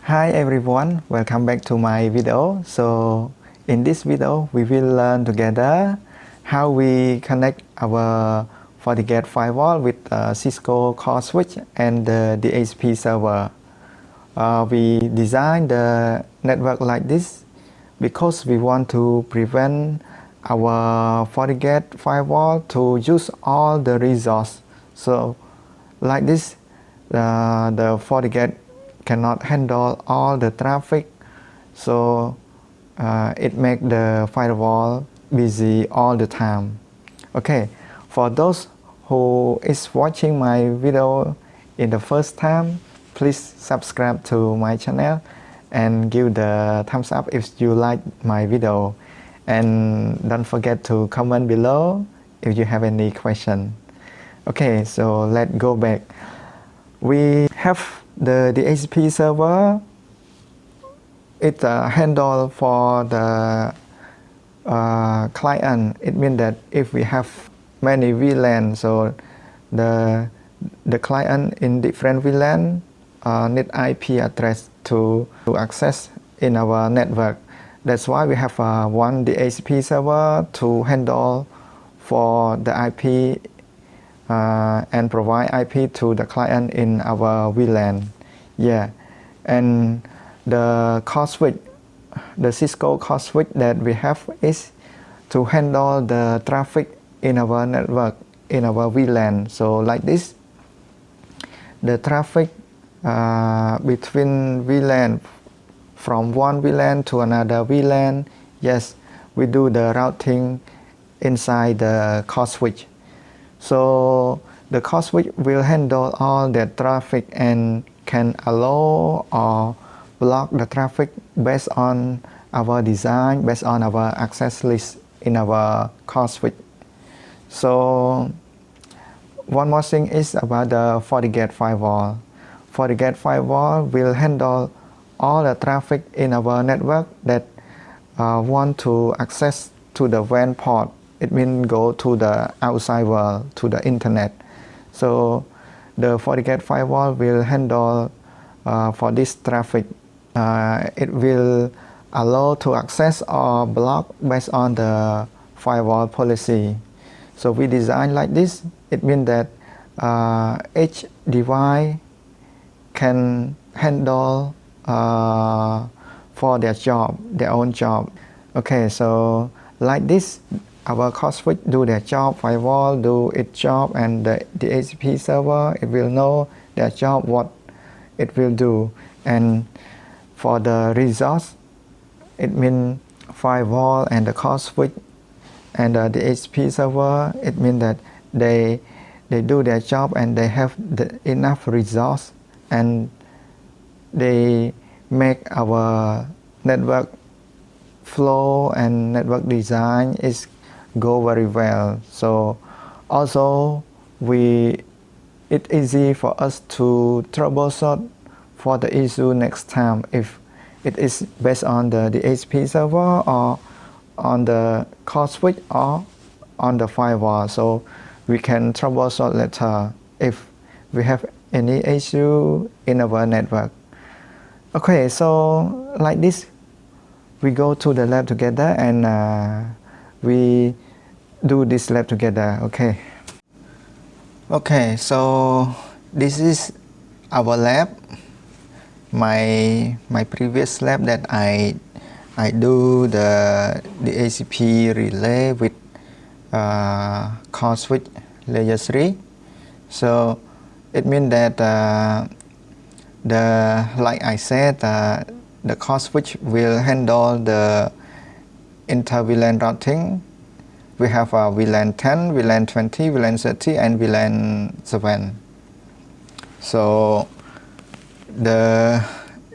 Hi everyone, welcome back to my video. So in this video we will learn together how we connect our Fortigate Firewall with Cisco core switch and the DHCP server. We designed the network like this because we want to prevent our Fortigate Firewall to use all the resource. So like this, the Fortigate cannot handle all the traffic, so it makes the firewall busy all the time. Okay, for those who is watching my video in the first time, please subscribe to my channel and give the thumbs up if you like my video, and don't forget to comment below if you have any question. Okay, so let's go back. We have the DHCP server. It handle for the client. It means that if we have many VLAN, so the client in different VLAN need IP address to access in our network. That's why we have one DHCP server to handle for the IP and provide IP to the client in our VLAN. Yeah, and the core switch, the Cisco core switch that we have is to handle the traffic in our network, in our VLAN. So like this, the traffic between VLAN, from one VLAN to another VLAN, yes, we do the routing inside the core switch. So the core switch will handle all the traffic and can allow or block the traffic based on our design, based on our access list in our core switch. So one more thing is about the Fortigate Firewall. Fortigate Firewall will handle all the traffic in our network that want to access to the WAN port. It means go to the outside world, to the internet. So the Fortigate Firewall will handle for this traffic. It will allow to access or block based on the firewall policy. So we design like this. It means that each device can handle for their job, their own job. Okay, so like this, our core switch do their job, firewall do its job, and the DHCP server, it will know their job, what it will do. And for the resource, it means firewall and the core switch and the DHCP server, it means that they do their job and they have enough resource, and they make our network flow and network design is go very well. So also it's easy for us to troubleshoot for the issue next time if it is based on the DHCP server or on the core switch or on the firewall. So we can troubleshoot later if we have any issue in our network. Okay, so like this, we go to the lab together and we do this lab together. Okay, so this is our lab, my previous lab that I do the DHCP relay with core switch layer 3. So it means that like I said, the core switch will handle the inter-VLAN routing. We have VLAN 10, VLAN 20, VLAN 30, and VLAN 7. So the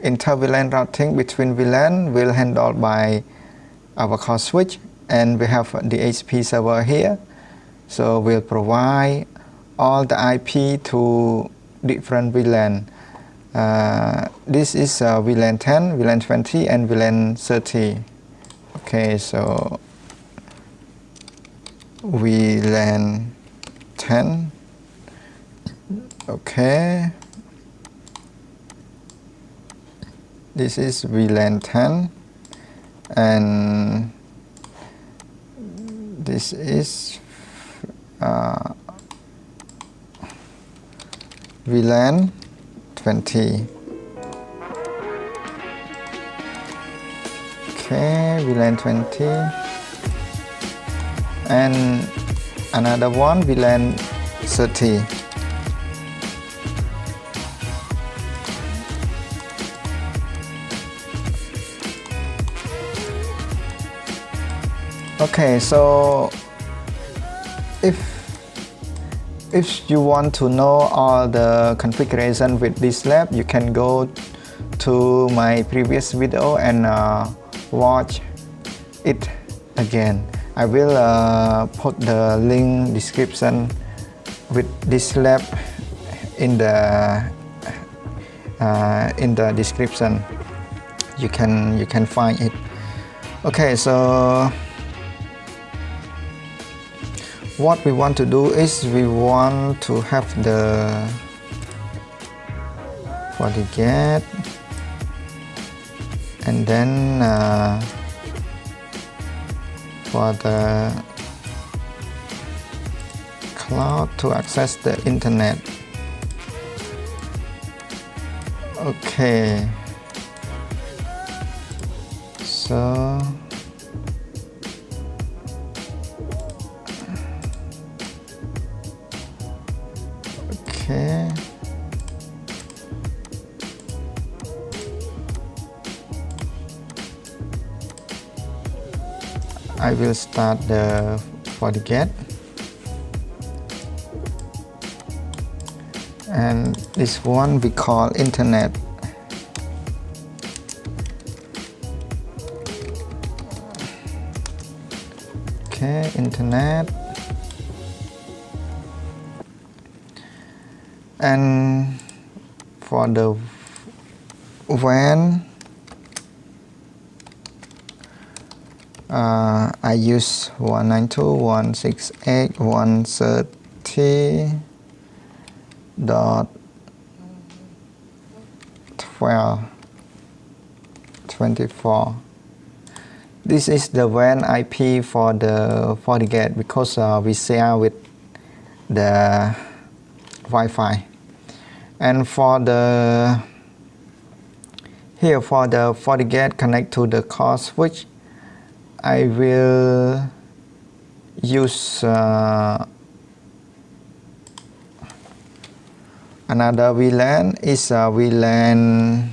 inter-VLAN routing between VLAN will handled by our core switch, and we have the DHCP server here. So we'll provide all the IP to different VLAN. This is VLAN 10, VLAN 20, and VLAN 30. Okay, so VLAN 10. Okay. this is VLAN 10 and this is VLAN 20. Okay, VLAN 20 and another one VLAN 30. Okay, so if you want to know all the configuration with this lab, you can go to my previous video and watch it again. I will put the link description with this lab in the description. You can find it. Okay, so what we want to do is we want to have the Fortigate and then for the cloud to access the internet. Okay, so okay, I will start the Fortigate and this one we call internet. Okay, internet. And for the WAN, I use 192.168.130.12.24. This is the WAN IP for the Fortigate because we share with the Wi-Fi. And for the here for the Fortigate connect to the core switch, I will use another VLAN. Is VLAN.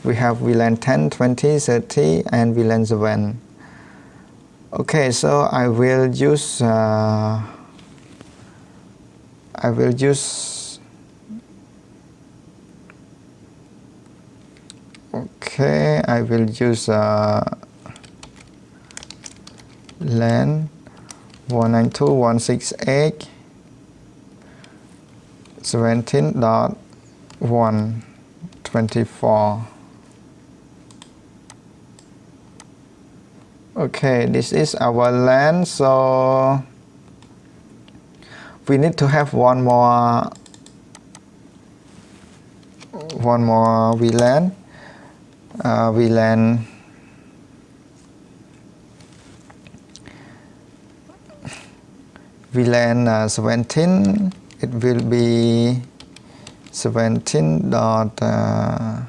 We have VLAN 10, 20, 30, and VLAN 7. Okay, so I will use LAN 192.168.17.124. Okay, this is our LAN, so we need to have one more VLAN. VLAN 17. It will be 17. I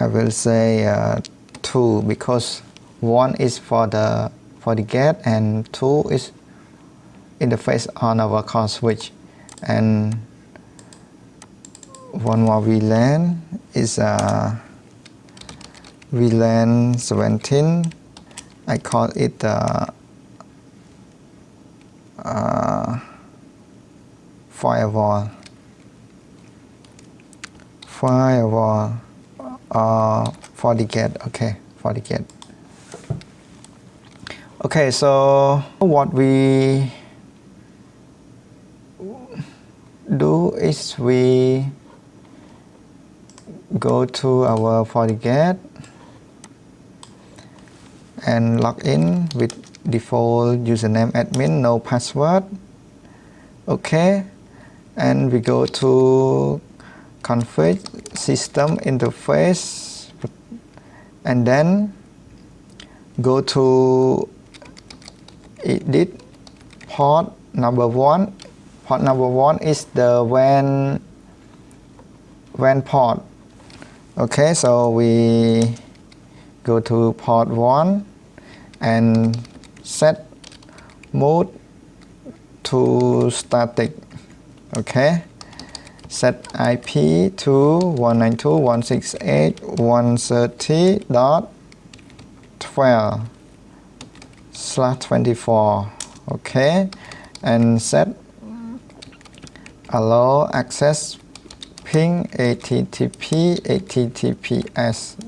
will say 2 because 1 is for the gate and 2 is interface on our core switch, and one more VLAN is VLAN 17. I call it firewall or Fortigate. Okay, Fortigate. Okay, so what we do is we go to our Fortigate and log in with default username admin, no password. Okay, and we go to config system interface, and then go to edit port number 1. Port number 1 is the WAN port. Okay, so we go to port 1 and set mode to static. Okay, set IP to 192.168.130.12/24. Okay, and set allow access ping HTTPS.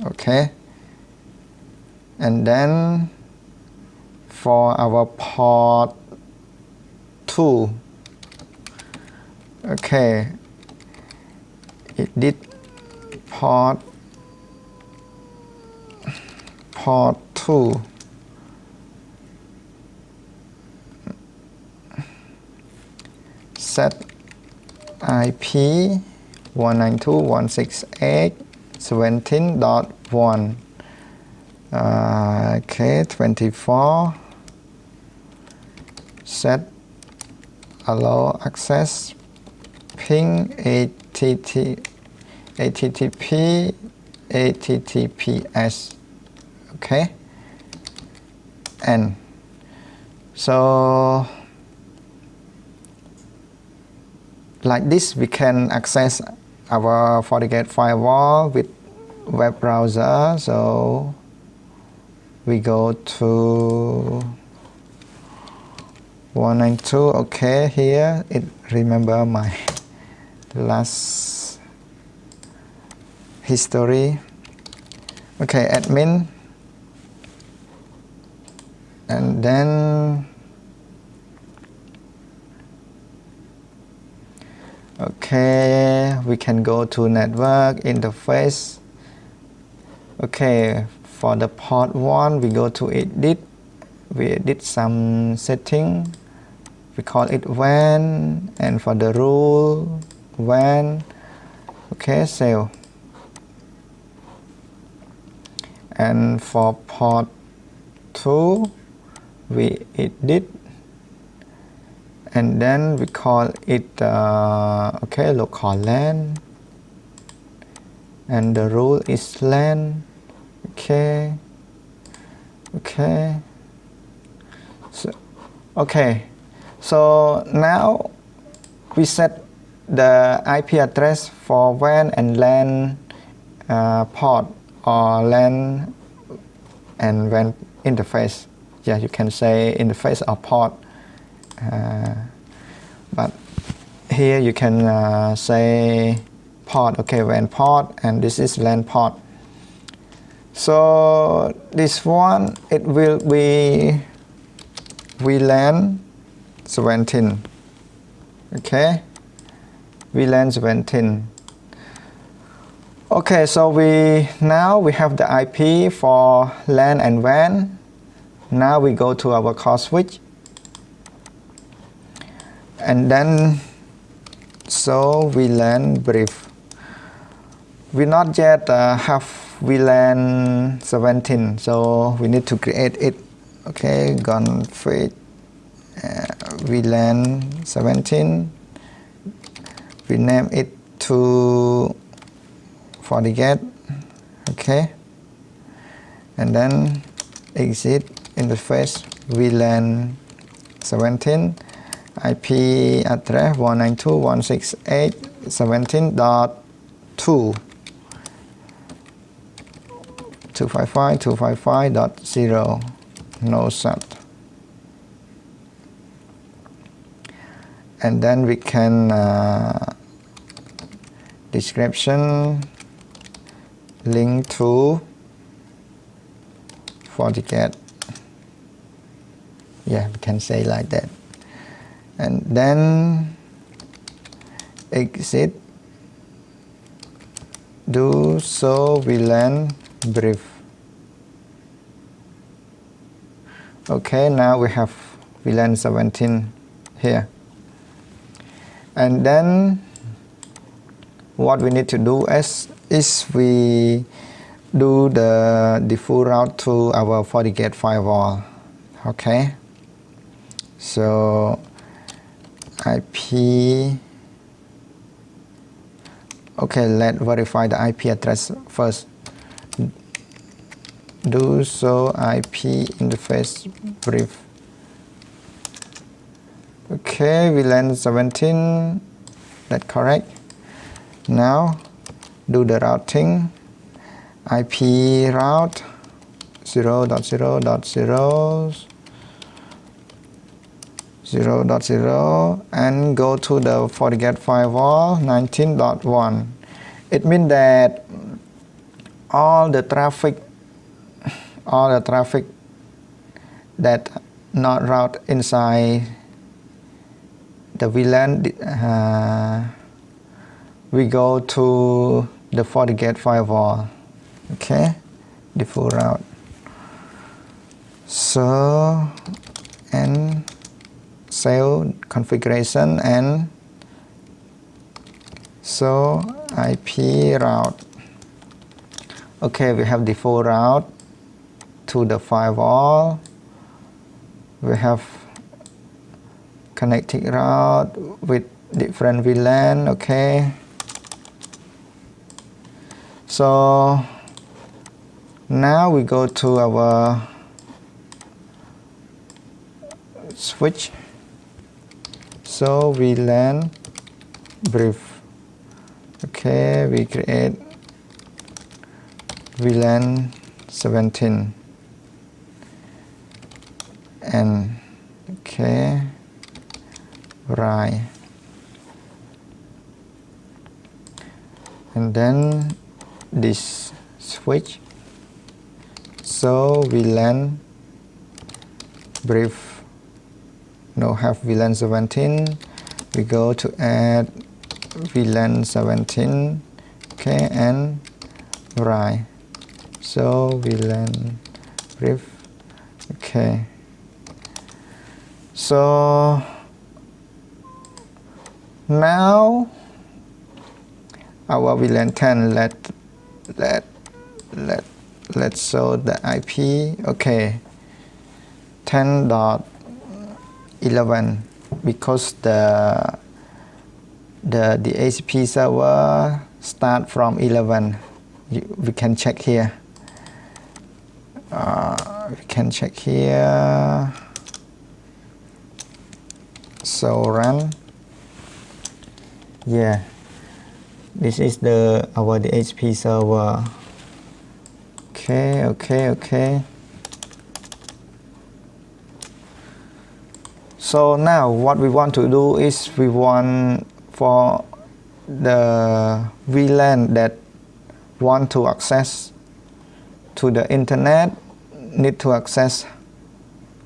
Okay, and then for our port 2, okay, edit port 2, set IP 192.168.17.1. Okay, 24. Set allow access ping HTTPS. Okay, and so like this we can access our Fortigate firewall with web browser. So we go to 192. Okay, here it remember my last history. Okay, admin, and then okay, we can go to network interface. Okay, for the port 1 we go to edit. We edit some setting. We call it WAN, and for the rule WAN. Okay, save. And for port 2 we edit, and then we call it okay, local LAN, and the rule is LAN. Okay, okay, so okay, so now we set the IP address for WAN and LAN port, or LAN and WAN interface. Yeah, you can say interface or port, but here you can say port. Okay, WAN port, and this is LAN port. So this one, it will be VLAN 17. Okay, VLAN 17. Okay, so now we have the IP for LAN and WAN. Now we go to our core switch, and then so VLAN brief. We not yet have VLAN 17, so we need to create it. Okay, config VLAN 17. We name it to Fortigate. Okay, and then exit interface VLAN 17, IP address 192.168.17.2. 255.255.0, no sub. And then we can description link to Fortigate. Yeah, we can say like that. And then exit do so VLAN brief. Okay, now we have VLAN 17 here. And then what we need to do is we do the default route to our Fortigate firewall. Okay, so IP. Okay, let's verify the IP address first. Do so IP interface brief. Okay, VLAN 17, that's correct. Now do the routing. IP route 0.0.0 and go to the Fortigate firewall 19.1. It means that all the traffic that not route inside the VLAN, we go to the Fortigate firewall. Okay, default route. So and save configuration and so IP route. Okay, we have default route to the firewall. We have connecting route with different VLAN. Okay, so now we go to our switch. So VLAN brief. Okay, we create VLAN 17 and okay, right, and then this switch. So VLAN brief, now have VLAN 17, we go to add VLAN 17, okay, and right, so VLAN brief, okay. So now our VLAN 10, let's show the IP. Okay, 10.11 because the DHCP server start from 11. We can check here. We can check here. So run. Yeah, this is our DHCP server. Okay. So now what we want to do is we want for the VLAN that want to access to the internet, need to access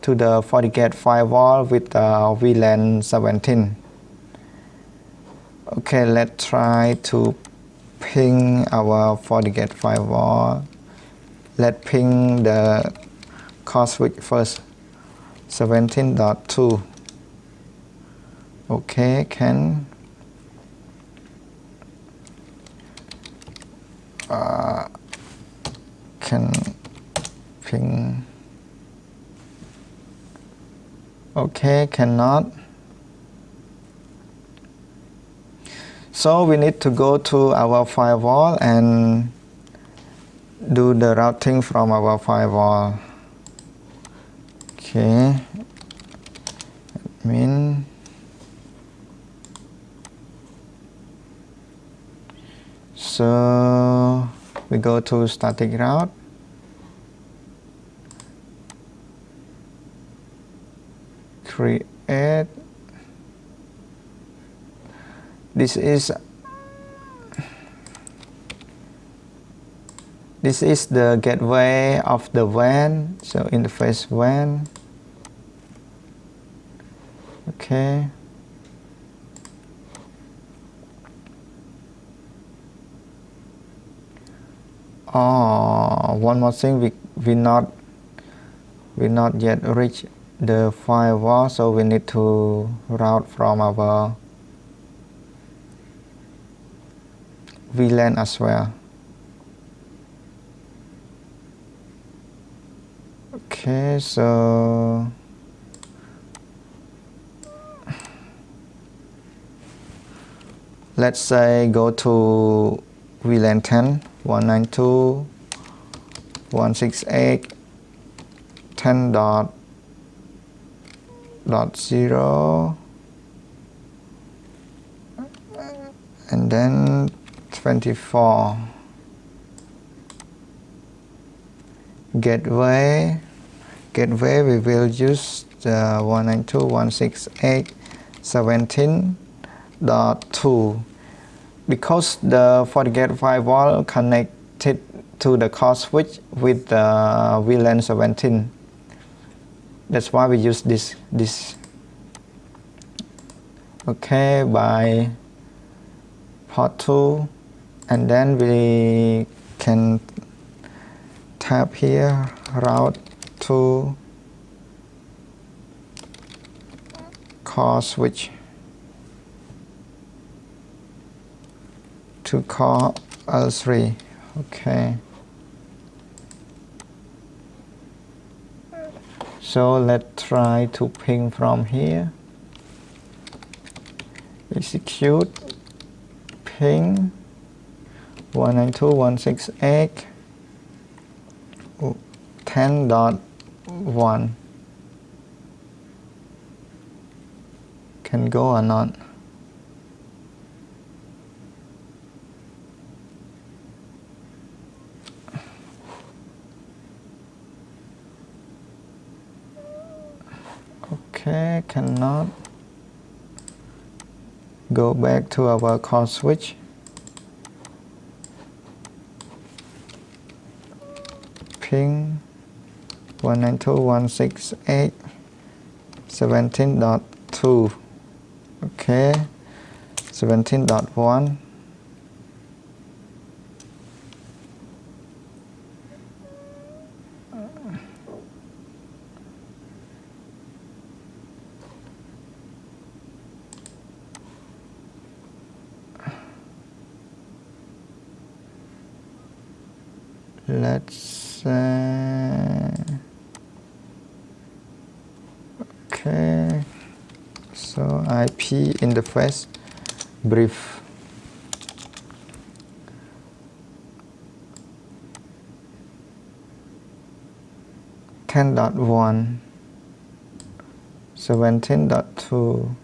to the Fortigate firewall with VLAN 17. Okay, let's try to ping our Fortigate firewall. Let's ping the core switch first, 17.2. Okay, can ping. Okay, cannot. So we need to go to our firewall and do the routing from our firewall. Okay, admin. So we go to static route. Create. This is the gateway of the WAN. So interface WAN. Okay. Oh, one more thing, we not yet reach the firewall, so we need to route from our VLAN as well. Okay, so let's say go to VLAN 10, 192.168.10.0 and then 24. Gateway we will use the 192.168.17.2 because the FortiGate firewall connected to the core switch with the VLAN 17. That's why we use this. Okay, by port 2, and then we can tap here route to core switch to core L3. Okay, so let's try to ping from here. Execute ping 192.168.10.1. Can go or not? Okay, cannot. Go back to our core switch. Ping 192.168.17.2. Okay, 17.1. Let's say, okay, so IP interface brief. (10.1) 17.2.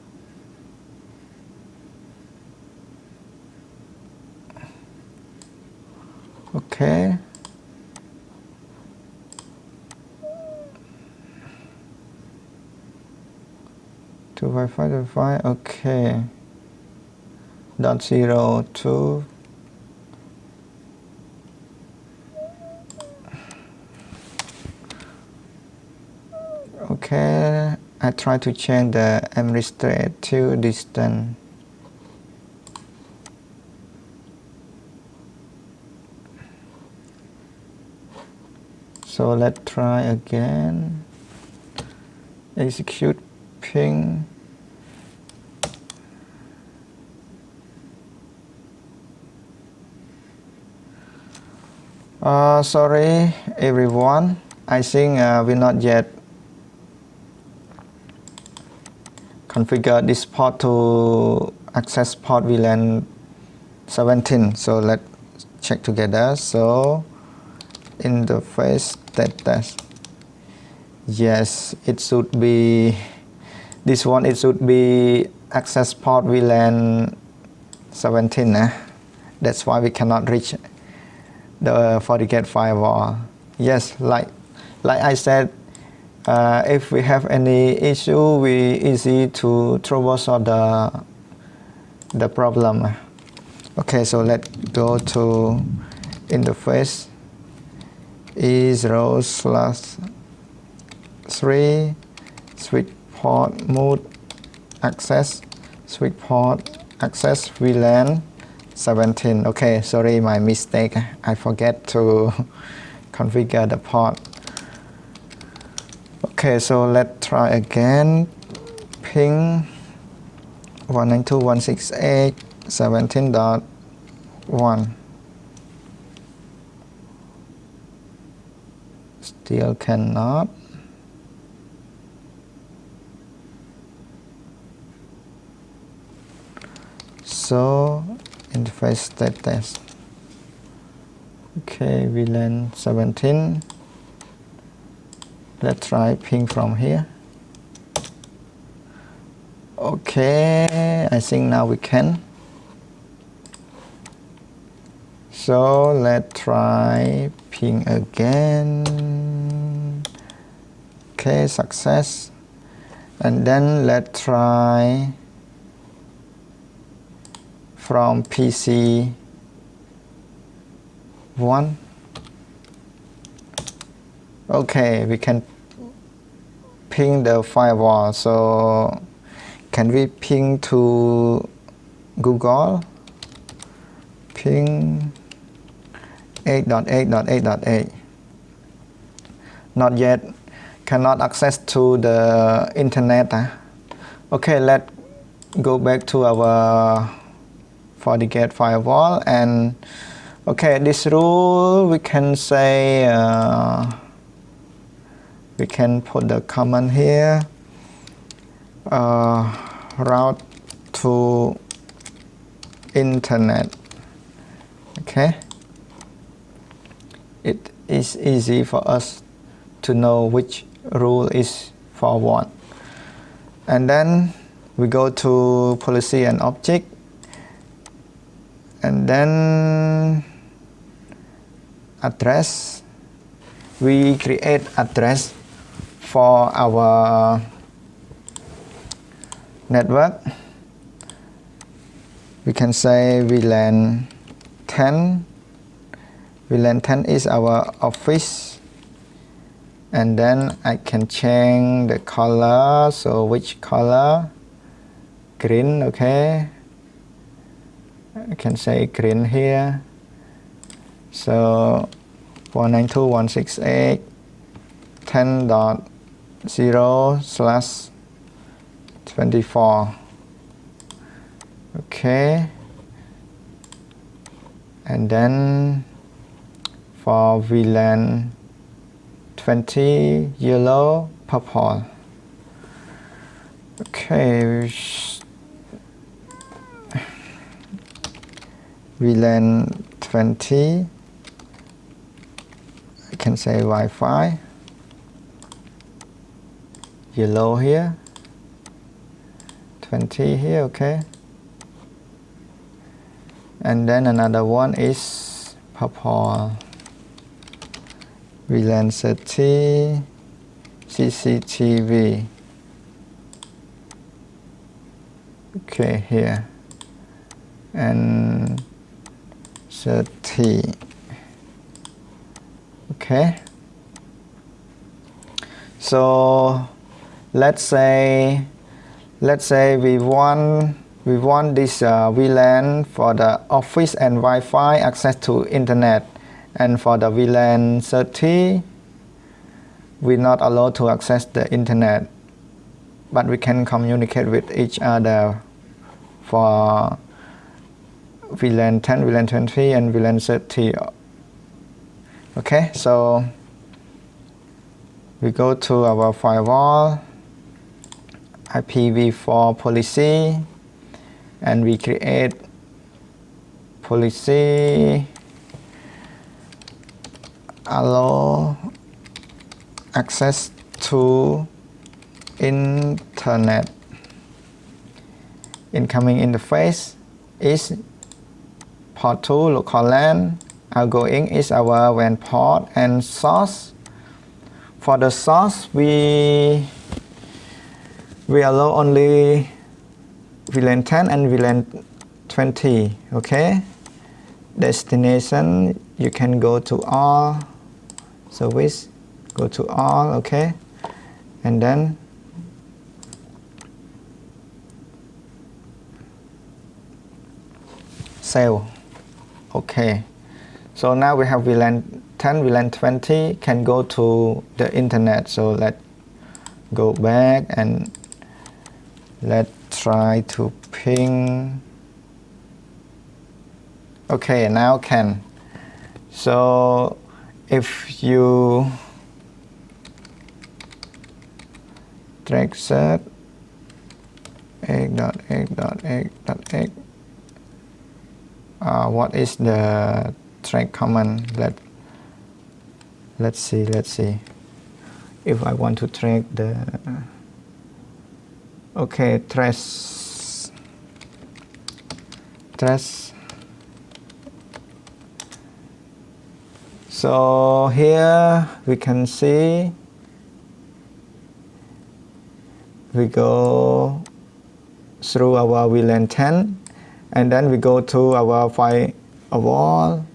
Okay. Two five. Okay. .02. Okay. I try to change the administrative distance. So let's try again. Execute ping. Sorry everyone, I think we not yet configure this port to access port VLAN 17. So let's check together. So interface status. Yes, it should be this one. It should be access port VLAN 17. That's why we cannot reach the FortiGate firewall. Yes, like I said, if we have any issue, we easy to troubleshoot the problem. Okay, so let's go to interface E0/3 switch port mode access switch port access VLAN 17. Okay, sorry, my mistake. I forget to configure the port. Okay, so let's try again. Ping 192.168.17.1. 1. Still cannot. So interface state test. Okay, VLAN 17. Let's try ping from here. Okay, I think now we can. So let's try ping again. Okay, success. And then let's try from PC 1. Okay, we can ping the firewall. So can we ping to Google? Ping 8.8.8.8. Not yet. Cannot access to the internet. Okay, let's go back to our Fortigate Firewall, and okay, this rule we can say we can put the command here, route to internet. Okay, it is easy for us to know which rule is for what. And then we go to policy and object, and then address. We create address for our network. We can say VLAN 10. VLAN 10 is our office, and then I can change the color. So which color? Green. Okay, I can say green here. So 192.168.10.0/24. Okay, and then for VLAN 20, yellow, purple. Okay, VLAN 20, I can say Wi-Fi, yellow here, 20 here. Okay, and then another one is purple, VLAN 30, CCTV. Okay, here, and 30. Okay, so let's say we want this VLAN for the office and Wi-Fi access to internet, and for the VLAN 30 we're not allowed to access the internet, but we can communicate with each other for VLAN 10, VLAN 20, and VLAN 30. Okay, so we go to our firewall, IPv4 policy, and we create policy allow access to internet. Incoming interface is port 2 local LAN. Outgoing is our WAN port, and source. For the source, we allow only VLAN 10 and VLAN 20. Okay. Destination, you can go to all. Service, go to all. Okay, and then save. Okay, so now we have VLAN 10, VLAN 20 can go to the internet. So let's go back and let's try to ping Okay, now can. So if you track set x.x.x.x, what is the track command? Let's see. If I want to track the trace. So here we can see we go through our VLAN 10 and then we go to our firewall,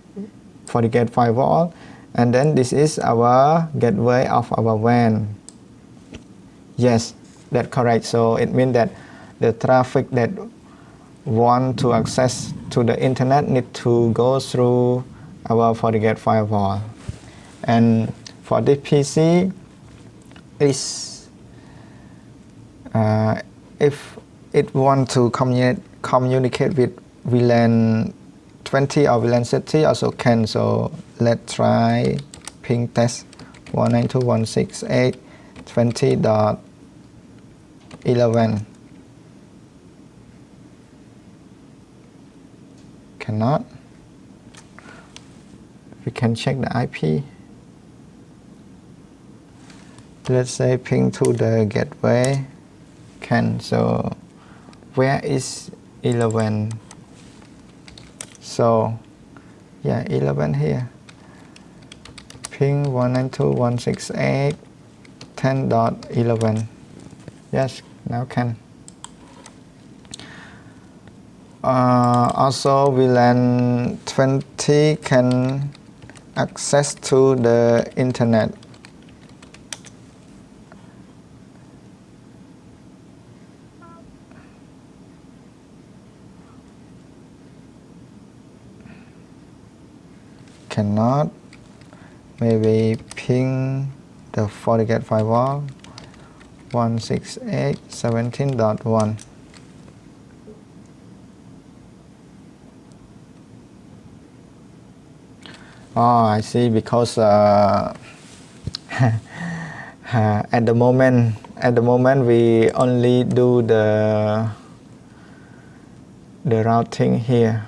Fortigate Firewall, and then this is our gateway of our WAN. Yes, that's correct. So it means that the traffic that want to access to the internet need to go through our Fortigate Firewall. And for this PC, is if it want to communicate with VLAN 20 or VLAN 30 also can. So let's try ping test 192.168.20.11. Cannot. We can check the IP. Let's say ping to the gateway. Can. So where is 11? So yeah, 11 here. Ping 192.168.10.11. Yes, now can. Also VLAN 20 can access to the internet. Cannot. Maybe ping the Fortigate Firewall 168.17.1. Oh, I see. Because at the moment we only do the routing here.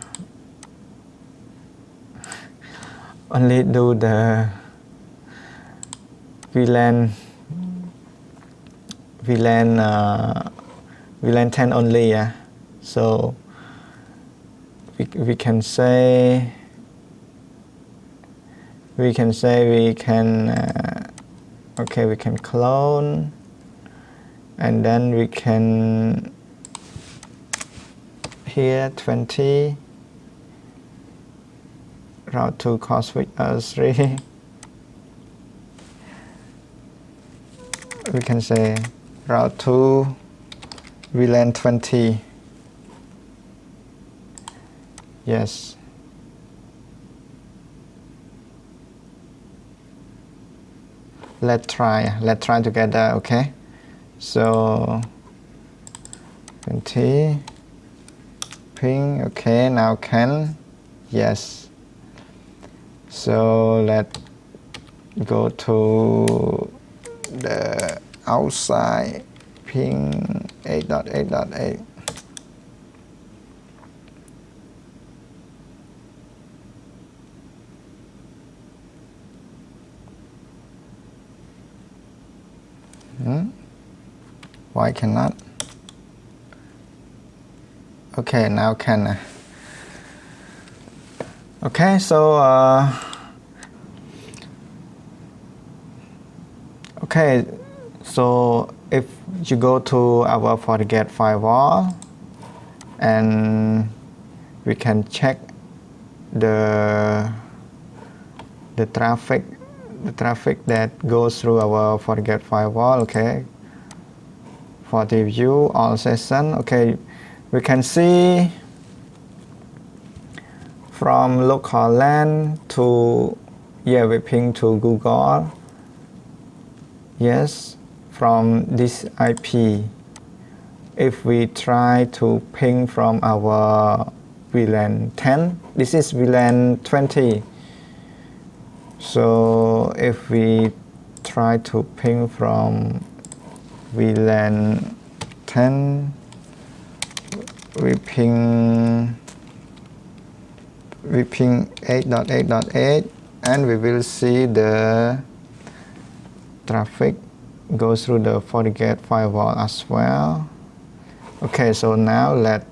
Only do the VLAN 10 only. Yeah. So we can say we can clone, and then we can here 20 route to core switch 3. We can say route to VLAN 20. Yes. Let's try together. Okay. So 20 ping. Okay, now can. Yes. So let's go to the outside ping 8.8.8. Why cannot? Okay, now can. Okay, so okay, so if you go to our Fortigate Firewall, and we can check the traffic that goes through our Fortigate Firewall. Okay, FortiView all session. Okay, we can see from local LAN to we ping to Google. Yes, from this IP. If we try to ping from our VLAN 10. This is VLAN 20. So if we try to ping from VLAN 10, we ping 8.8.8, and we will see the traffic go through the Fortigate Firewall as well. Okay, so now let's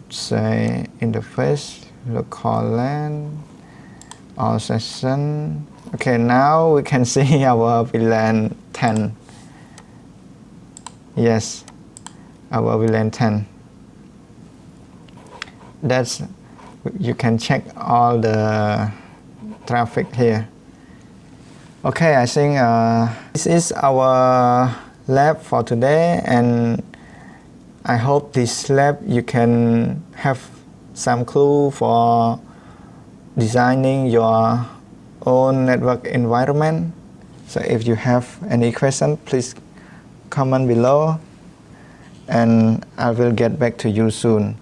say interface local LAN all session. Okay, now we can see our VLAN 10. Yes, our VLAN 10. That's, you can check all the traffic here. Okay, I think this is our lab for today, and I hope this lab you can have some clue for designing your own network environment. So if you have any question, please comment below, and I will get back to you soon.